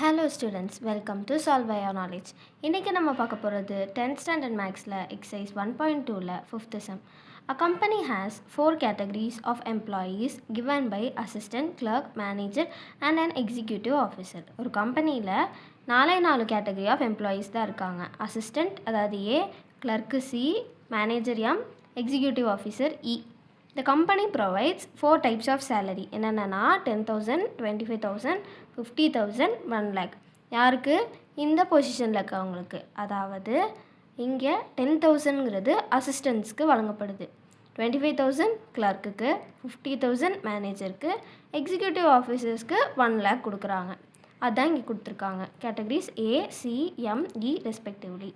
Hello students, welcome to Solve by Your Knowledge. இன்றைக்கி நம்ம பார்க்க போகிறது 10th standard Maxல exercise 1.2ல 5th sum. A company has 4 categories of employees given by assistant, clerk, manager and an executive officer. ஒரு கம்பெனியில் 4 category of employees தான் இருக்காங்க. Assistant அதாவது A, clerk C, manager M, executive officer E. The company provides 4 types of salary. என்னென்னா 10,000, 25,000, 50,000, 1 lakh. யாருக்கு? இந்த பொசிஷனில் இருக்கவங்களுக்கு. அதாவது இங்கே 10,000ங்கிறது அசிஸ்டன்ட்ஸ்க்கு வழங்கப்படுது, 25,000 கிளர்க்குக்கு, 50,000 மேனேஜருக்கு, எக்ஸிக்யூட்டிவ் ஆஃபீஸர்ஸ்க்கு 1 lakh கொடுக்குறாங்க. அதுதான் இங்கே கொடுத்துருக்காங்க. Categories A, C, M, E respectively.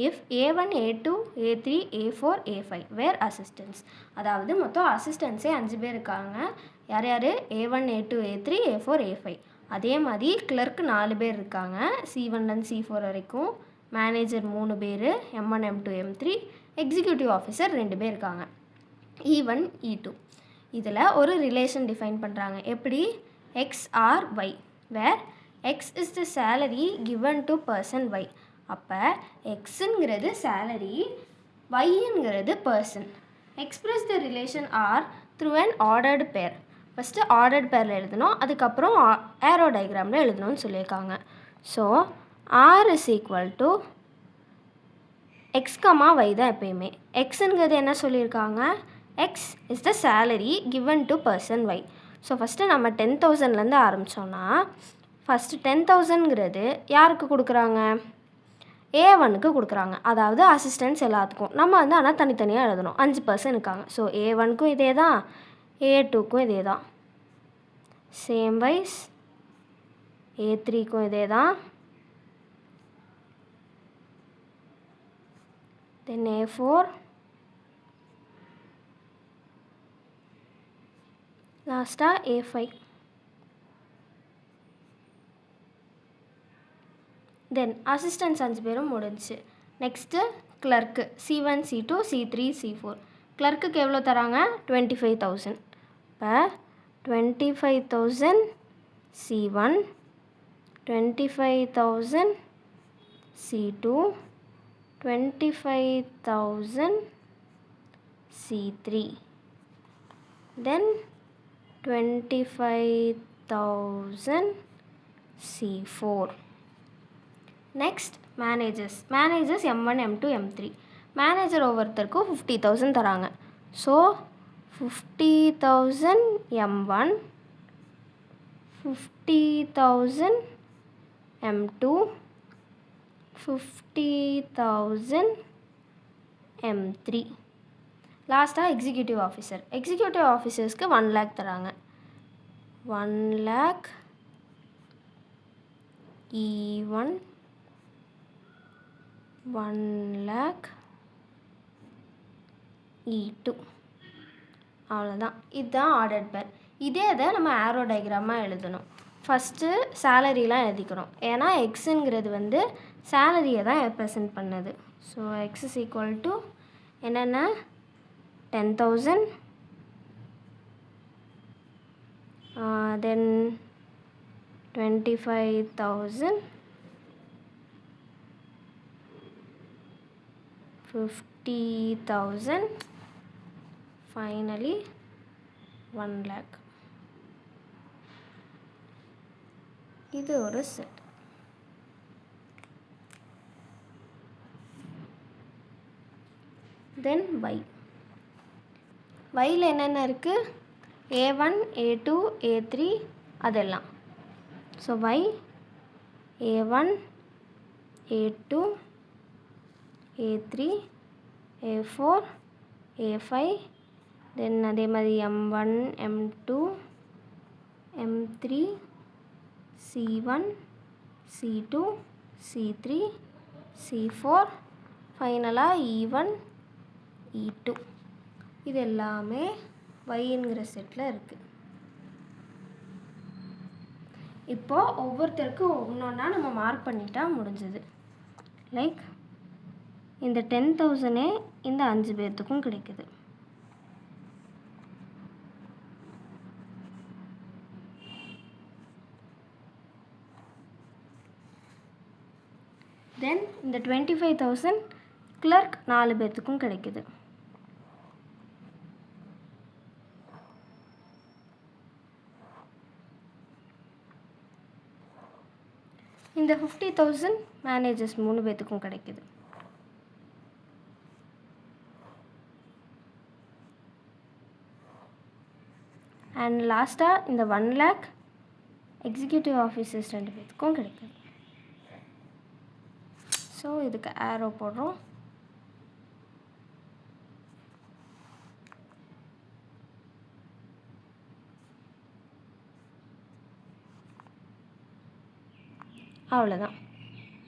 If A1, A2, A3, A4, A5 were assistants. அதாவது மொத்தம் அசிஸ்டன்ஸே 5 பேர் இருக்காங்க. யார் யார்? A1, A2, A3, A4, A5. அதே மாதிரி கிளர்க்கு 4 பேர் இருக்காங்க, C1 C4 வரைக்கும். மேனேஜர் 3 பேர், M1, M2, M3. Executive officer 2 பேர் இருக்காங்க, E1, E2. இதில் ஒரு ரிலேஷன் டிஃபைன் பண்ணுறாங்க. எப்படி? X or Y, where X is the salary given to person Y. அப்போ எக்ஸுங்கிறது சேலரி, ஒய்ங்கிறது person. Express the relation R through an ordered pair. First ordered பேரில் எழுதணும், அதுக்கப்புறம் ஏரோ டயக்ராமில் எழுதணும்னு சொல்லியிருக்காங்க. So R is equal to X comma Y தான் எப்பயுமே. எக்ஸுங்கிறது என்ன சொல்லியிருக்காங்க? X is the salary given to person Y. So first நம்ம 10,000லேருந்து ஆரம்பித்தோன்னா ஃபஸ்ட்டு 10,000ங்கிறது யாருக்கு கொடுக்குறாங்க? A1க்கு கொடுக்குறாங்க, அதாவது அசிஸ்டன்ட்ஸ் எல்லாத்துக்கும். நம்ம ஆனால் தனித்தனியாக எழுதணும். 5% இருக்காங்க. ஸோ A1க்கும் இதே தான், A2க்கும் இதே தான். சேம் வைஸ் A3க்கும் இதே தான், தென் A4, லாஸ்ட்டாக A5. தென் அசிஸ்டன்ட்ஸ் 5 பேரும் முடிஞ்சு. Next clerk C1, C2, C3, C4. கிளர்க்குக்கு எவ்வளோ தராங்க? 25,000. இப்போ 25,000 C1, 25,000 C2, 25,000 C3, then 25,000 C4. Next managers. Managers M1, M2, M3. Manager ஒவ்வொருத்தருக்கும் 50,000 தராங்க. So 50,000 M1, 50,000 M2, 50,000 M3. லாஸ்ட்டாக எக்ஸிக்யூட்டிவ் ஆஃபீஸர். எக்ஸிக்யூட்டிவ் ஆஃபீஸர்ஸ்க்கு 1 lakh தராங்க. 1 lakh E1, 1 lakh E2. அவ்வளோதான். இதுதான் ஆர்டர் பேர். இதே இதை நம்ம ஆரோ டயக்ராமாக எழுதணும். ஃபஸ்ட்டு சேலரிலாம் எழுதிக்கணும், ஏன்னா எக்ஸுங்கிறது சேலரியை தான் ரெப்ரசன்ட் பண்ணுது. So X is equal to என்னென்ன? 10,000, தென் 25,000, 50,000, finally 1 lakh. இது ஒரு செட். தென் ஒய். ஒயில் என்னென்ன இருக்குது? A1, A2, A3 அதெல்லாம். So Y A1, A2, A3, A4, A5, தென் அதே மாதிரி M1, M2, M3, C1, C2, C3, C4, ஃபைனலாக E1, E2. இது எல்லாமே ஒய்ங்கிற செட்டில் இருக்குது. இப்போது ஒவ்வொருத்தருக்கும் ஒன்றொன்னா நம்ம மார்க் பண்ணிட்டா முடிஞ்சது. லைக் இந்த 10,000 இந்த 5 பேர்த்துக்கும் கிடைக்குது. தென் இந்த 25,000 கிளர்க் 4 பேர்த்துக்கும் கிடைக்குது. இந்த 50,000 மேனேஜர்ஸ் 3 பேர்த்துக்கும் கிடைக்குது. அண்ட் லாஸ்ட்டாக இந்த 1 lakh எக்ஸிக்யூட்டிவ் ஆஃபீஸர்ஸ் 2 பேர்த்துக்கும் கிடைக்குது. ஸோ இதுக்கு ஆரோ போடுறோம். அவ்வளோதான்.